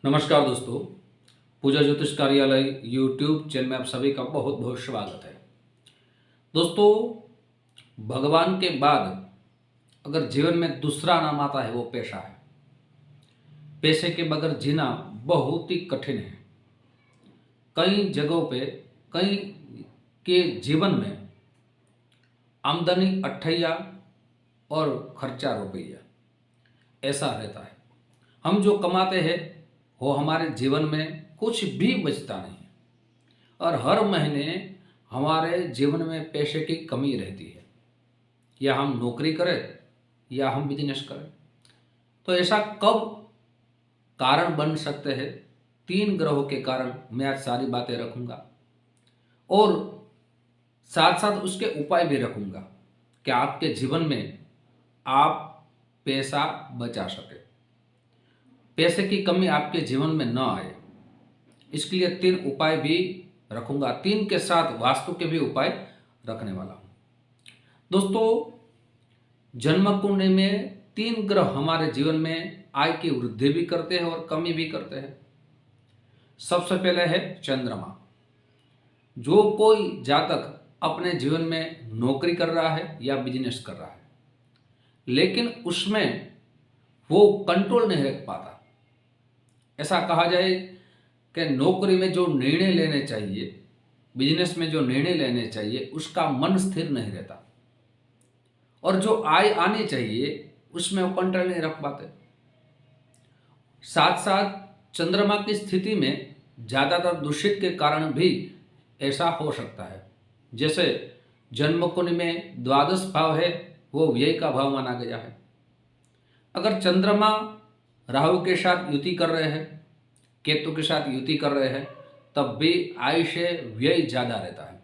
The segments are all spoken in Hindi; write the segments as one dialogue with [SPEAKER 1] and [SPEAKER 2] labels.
[SPEAKER 1] नमस्कार दोस्तों। पूजा ज्योतिष कार्यालय यूट्यूब चैनल में आप सभी का बहुत बहुत स्वागत है। दोस्तों, भगवान के बाद अगर जीवन में दूसरा नाम आता है वो पैसा है। पैसे के बगैर जीना बहुत ही कठिन है। कई जगहों पे कई के जीवन में आमदनी अट्ठैया और खर्चा रुपया ऐसा रहता है। हम जो कमाते हैं वो हमारे जीवन में कुछ भी बचता नहीं है और हर महीने हमारे जीवन में पैसे की कमी रहती है। या हम नौकरी करें या हम बिजनेस करें, तो ऐसा कब कारण बन सकते हैं? 3 ग्रहों के कारण मैं आज सारी बातें रखूंगा और साथ साथ उसके उपाय भी रखूंगा कि आपके जीवन में आप पैसा बचा सके, पैसे की कमी आपके जीवन में न आए। इसके लिए 3 उपाय भी रखूंगा। 3 के साथ वास्तु के भी उपाय रखने वाला हूं। दोस्तों, जन्म कुंडली में 3 ग्रह हमारे जीवन में आय की वृद्धि भी करते हैं और कमी भी करते हैं। सबसे पहले है चंद्रमा। जो कोई जातक अपने जीवन में नौकरी कर रहा है या बिजनेस कर रहा है, लेकिन उसमें वो कंट्रोल नहीं रख पाता। ऐसा कहा जाए कि नौकरी में जो निर्णय लेने चाहिए, बिजनेस में जो निर्णय लेने चाहिए, उसका मन स्थिर नहीं रहता और जो आय आनी चाहिए उसमें वो कंट्रोल नहीं रख पाते। साथ साथ चंद्रमा की स्थिति में ज़्यादातर दूषित के कारण भी ऐसा हो सकता है। जैसे जन्म कुंडली में द्वादश भाव है, वो व्यय का भाव माना गया है। अगर चंद्रमा राहु के साथ युति कर रहे हैं, केतु के साथ युति कर रहे हैं, तब भी आय से व्यय ज़्यादा रहता है।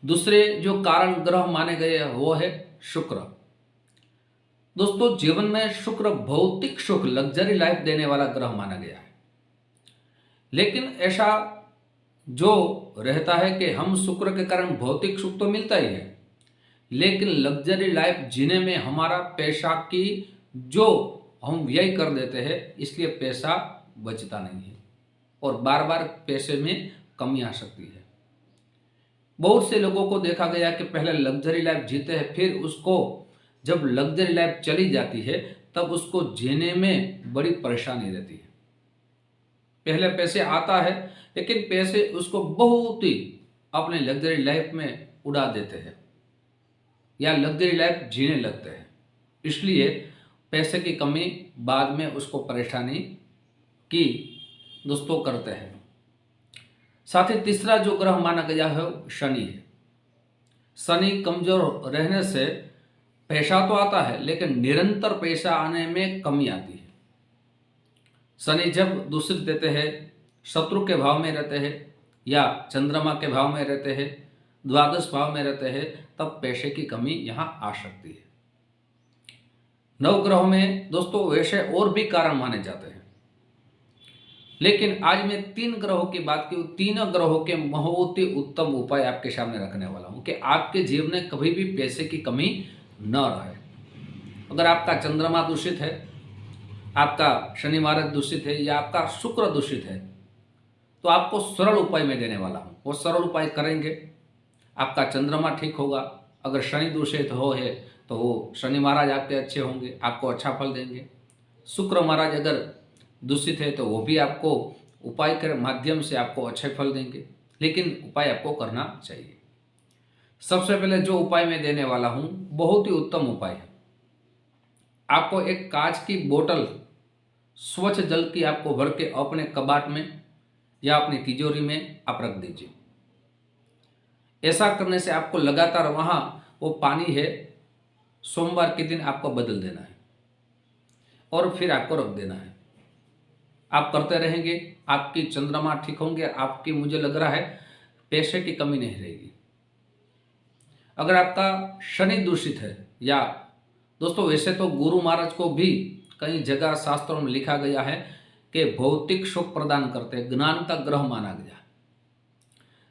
[SPEAKER 1] दूसरे जो कारण ग्रह माने गए हैं वो है शुक्र। दोस्तों, जीवन में शुक्र भौतिक सुख, लग्जरी लाइफ देने वाला ग्रह माना गया है। लेकिन ऐसा जो रहता है कि हम शुक्र के कारण भौतिक सुख तो मिलता ही है, लेकिन लग्जरी लाइफ जीने में हमारा पैसा की जो हम व्यय कर देते हैं, इसलिए पैसा बचता नहीं है और बार बार पैसे में कमी आ सकती है। बहुत से लोगों को देखा गया कि पहले लग्जरी लाइफ जीते हैं, फिर उसको जब लग्जरी लाइफ चली जाती है तब उसको जीने में बड़ी परेशानी रहती है। पहले पैसे आता है, लेकिन पैसे उसको बहुत ही अपने लग्जरी लाइफ में उड़ा देते हैं या लग्जरी लाइफ जीने लगते हैं। इसलिए पैसे की कमी बाद में उसको परेशानी की दोस्तों करते हैं। साथ ही तीसरा जो ग्रह माना गया है शनि है। शनि कमजोर रहने से पैसा तो आता है, लेकिन निरंतर पैसा आने में कमी आती है। शनि जब दूषित देते हैं, शत्रु के भाव में रहते हैं या चंद्रमा के भाव में रहते हैं, द्वादश भाव में रहते हैं, तब पैसे की कमी यहाँ आ सकती है। 9 ग्रहों में दोस्तों वैसे और भी कारण माने जाते हैं, लेकिन आज मैं 3 ग्रहों की बात की। 3 ग्रहों के बहुत ही उत्तम उपाय आपके सामने रखने वाला हूं कि आपके जीवन में कभी भी पैसे की कमी न रहे। अगर आपका चंद्रमा दूषित है, आपका शनि महाराज दूषित है या आपका शुक्र दूषित है, तो आपको सरल उपाय मैं देने वाला हूं। वो सरल उपाय करेंगे, आपका चंद्रमा ठीक होगा। अगर शनि दूषित हो है तो वो शनि महाराज आपके अच्छे होंगे, आपको अच्छा फल देंगे। शुक्र महाराज अगर दूषित है तो वो भी आपको उपाय के माध्यम से आपको अच्छे फल देंगे, लेकिन उपाय आपको करना चाहिए। सबसे पहले जो उपाय मैं देने वाला हूं बहुत ही उत्तम उपाय है। आपको एक कांच की बोतल स्वच्छ जल की आपको भर के अपने कबाट में या अपनी तिजोरी में आप रख दीजिए। ऐसा करने से आपको लगातार वहां वो पानी है, सोमवार के दिन आपको बदल देना है और फिर आपको रख देना है। आप करते रहेंगे, आपकी चंद्रमा ठीक होंगे, आपकी मुझे लग रहा है पैसे की कमी नहीं रहेगी। अगर आपका शनि दूषित है या दोस्तों वैसे तो गुरु महाराज को भी कई जगह शास्त्रों में लिखा गया है कि भौतिक सुख प्रदान करते हैं, ज्ञान का ग्रह माना गया,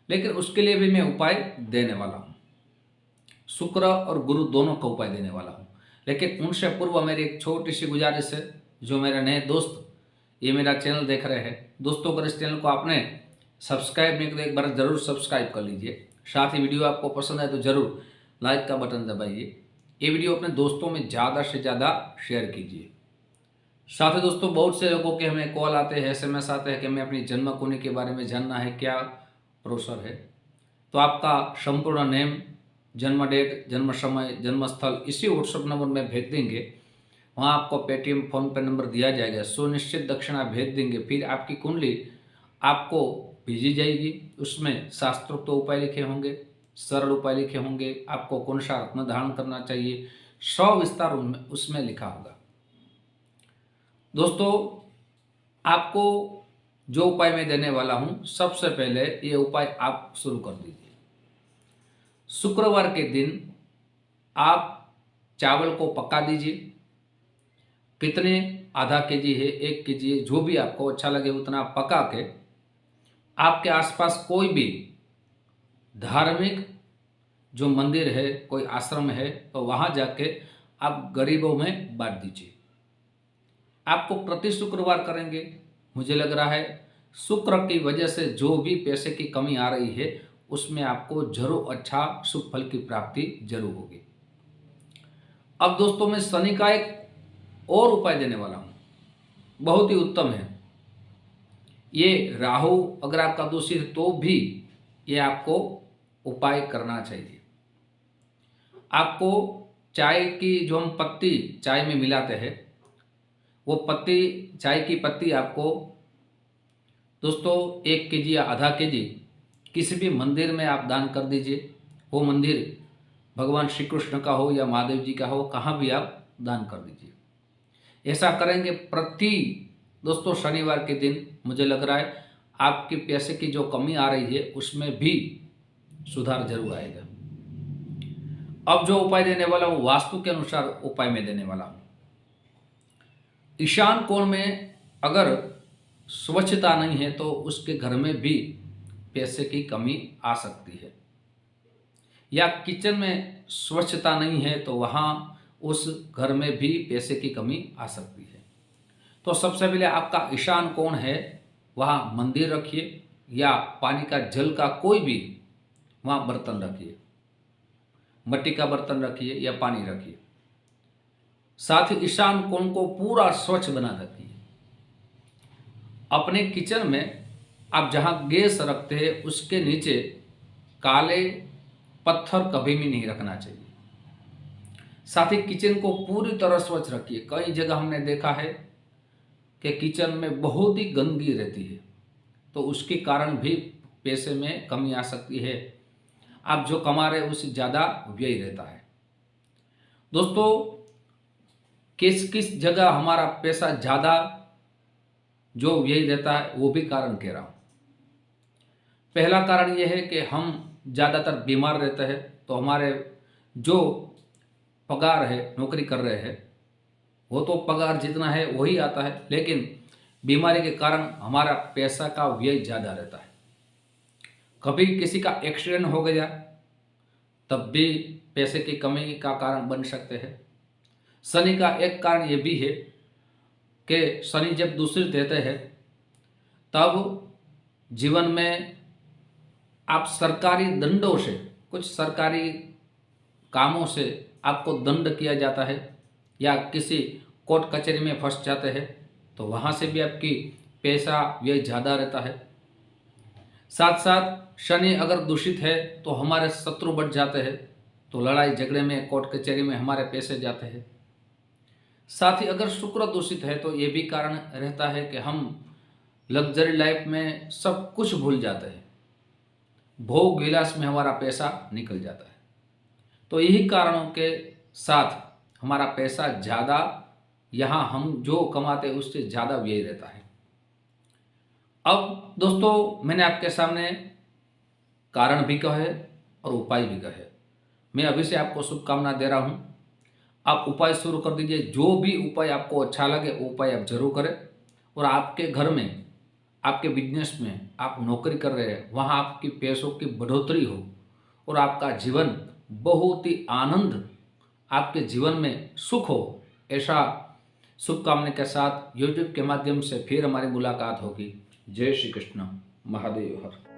[SPEAKER 1] लेकिन उसके लिए भी मैं उपाय देने वाला हूं। शुक्र और गुरु दोनों का उपाय देने वाला हूं, लेकिन उनसे पूर्व मेरी एक छोटी सी गुजारिश है। जो मेरे नए दोस्त ये मेरा चैनल देख रहे हैं। दोस्तों अगर इस चैनल को आपने सब्सक्राइब नहीं किया तो एक बार ज़रूर सब्सक्राइब कर लीजिए। साथ ही वीडियो आपको पसंद आए तो ज़रूर लाइक का बटन दबाइए। ये वीडियो अपने दोस्तों में ज़्यादा से ज़्यादा शेयर कीजिए। साथ ही दोस्तों बहुत से लोगों के हमें कॉल आते हैं, SMS आते हैं कि हमें अपनी जन्म कुंडली के बारे में जानना है, क्या प्रोसेस है। तो आपका संपूर्ण नेम, जन्म डेट, जन्म समय, जन्म स्थल इसी व्हाट्सएप नंबर में भेज देंगे। वहाँ आपको पेटीएम, फ़ोन पे नंबर दिया जाएगा। सुनिश्चित दक्षिणा भेज देंगे। फिर आपकी कुंडली आपको भेजी जाएगी। उसमें शास्त्रोक्त उपाय लिखे होंगे, सरल उपाय लिखे होंगे, आपको कौन सा रत्न धारण करना चाहिए, सविस्तार उसमें लिखा होगा। दोस्तों आपको जो उपाय मैं देने वाला हूँ, सबसे पहले ये उपाय आप शुरू कर दीजिए। शुक्रवार के दिन आप चावल को पका दीजिए। कितने, आधा केजी है, 1 केजी है, जो भी आपको अच्छा लगे उतना पका के आपके आसपास कोई भी धार्मिक जो मंदिर है, कोई आश्रम है, तो वहाँ जाके आप गरीबों में बांट दीजिए। आपको प्रति शुक्रवार करेंगे। मुझे लग रहा है शुक्र की वजह से जो भी पैसे की कमी आ रही है उसमें आपको जरूर अच्छा शुभ फल की प्राप्ति जरूर होगी। अब दोस्तों मैं शनि का एक और उपाय देने वाला हूँ, बहुत ही उत्तम है। ये राहु अगर आपका दूषित है तो भी ये आपको उपाय करना चाहिए। आपको चाय की जो हम पत्ती चाय में मिलाते हैं, वो पत्ती, चाय की पत्ती आपको दोस्तों 1 केजी या आधा केजी किसी भी मंदिर में आप दान कर दीजिए। वो मंदिर भगवान श्री कृष्ण का हो या महादेव जी का हो, कहाँ भी आप दान कर दीजिए। ऐसा करेंगे प्रति दोस्तों शनिवार के दिन, मुझे लग रहा है आपकी पैसे की जो कमी आ रही है उसमें भी सुधार जरूर आएगा। अब जो उपाय देने वाला हूँ वास्तु के अनुसार उपाय में देने वाला हूँ। ईशान कोण में अगर स्वच्छता नहीं है तो उसके घर में भी पैसे की कमी आ सकती है, या किचन में स्वच्छता नहीं है तो वहाँ उस घर में भी पैसे की कमी आ सकती है। तो सबसे पहले आपका ईशान कोण है, वहाँ मंदिर रखिए या पानी का, जल का कोई भी वहाँ बर्तन रखिए, मिट्टी का बर्तन रखिए या पानी रखिए। साथ ही ईशान कोण को पूरा स्वच्छ बना रखिए। अपने किचन में आप जहाँ गैस रखते हैं उसके नीचे काले पत्थर कभी भी नहीं रखना चाहिए। साथ ही किचन को पूरी तरह स्वच्छ रखिए। कई जगह हमने देखा है कि किचन में बहुत ही गंदगी रहती है, तो उसके कारण भी पैसे में कमी आ सकती है। आप जो कमा रहे उससे ज़्यादा व्यय रहता है। दोस्तों किस किस जगह हमारा पैसा ज़्यादा जो व्यय रहता है वो भी कारण कह रहा हूँ। पहला कारण यह है कि हम ज़्यादातर बीमार रहते हैं, तो हमारे जो पगार है, नौकरी कर रहे हैं, वो तो पगार जितना है वही आता है, लेकिन बीमारी के कारण हमारा पैसा का व्यय ज़्यादा रहता है। कभी किसी का एक्सीडेंट हो गया तब भी पैसे की कमी का कारण बन सकते हैं। शनि का एक कारण ये भी है कि शनि जब दूषित रहते हैं तब जीवन में आप सरकारी दंडों से, कुछ सरकारी कामों से आपको दंड किया जाता है या किसी कोर्ट कचहरी में फंस जाते हैं, तो वहाँ से भी आपकी पैसा व्यय ज़्यादा रहता है। साथ साथ शनि अगर दूषित है तो हमारे शत्रु बढ़ जाते हैं, तो लड़ाई झगड़े में, कोर्ट कचहरी में हमारे पैसे जाते हैं। साथ ही अगर शुक्र दूषित है तो ये भी कारण रहता है कि हम लग्जरी लाइफ में सब कुछ भूल जाते हैं, भोग विलास में हमारा पैसा निकल जाता है। तो यही कारणों के साथ हमारा पैसा ज़्यादा, यहाँ हम जो कमाते हैं उससे ज़्यादा व्यय रहता है। अब दोस्तों मैंने आपके सामने कारण भी कहे और उपाय भी कहे। मैं अभी से आपको शुभकामना दे रहा हूँ। आप उपाय शुरू कर दीजिए। जो भी उपाय आपको अच्छा लगे वो उपाय आप जरूर करें। और आपके घर में, आपके बिजनेस में आप नौकरी कर रहे हैं, वहाँ आपकी पैसों की बढ़ोतरी हो और आपका जीवन बहुत ही आनंद, आपके जीवन में सुख हो, ऐसा शुभकामना के साथ यूट्यूब के माध्यम से फिर हमारी मुलाकात होगी। जय श्री कृष्ण, महादेव हर।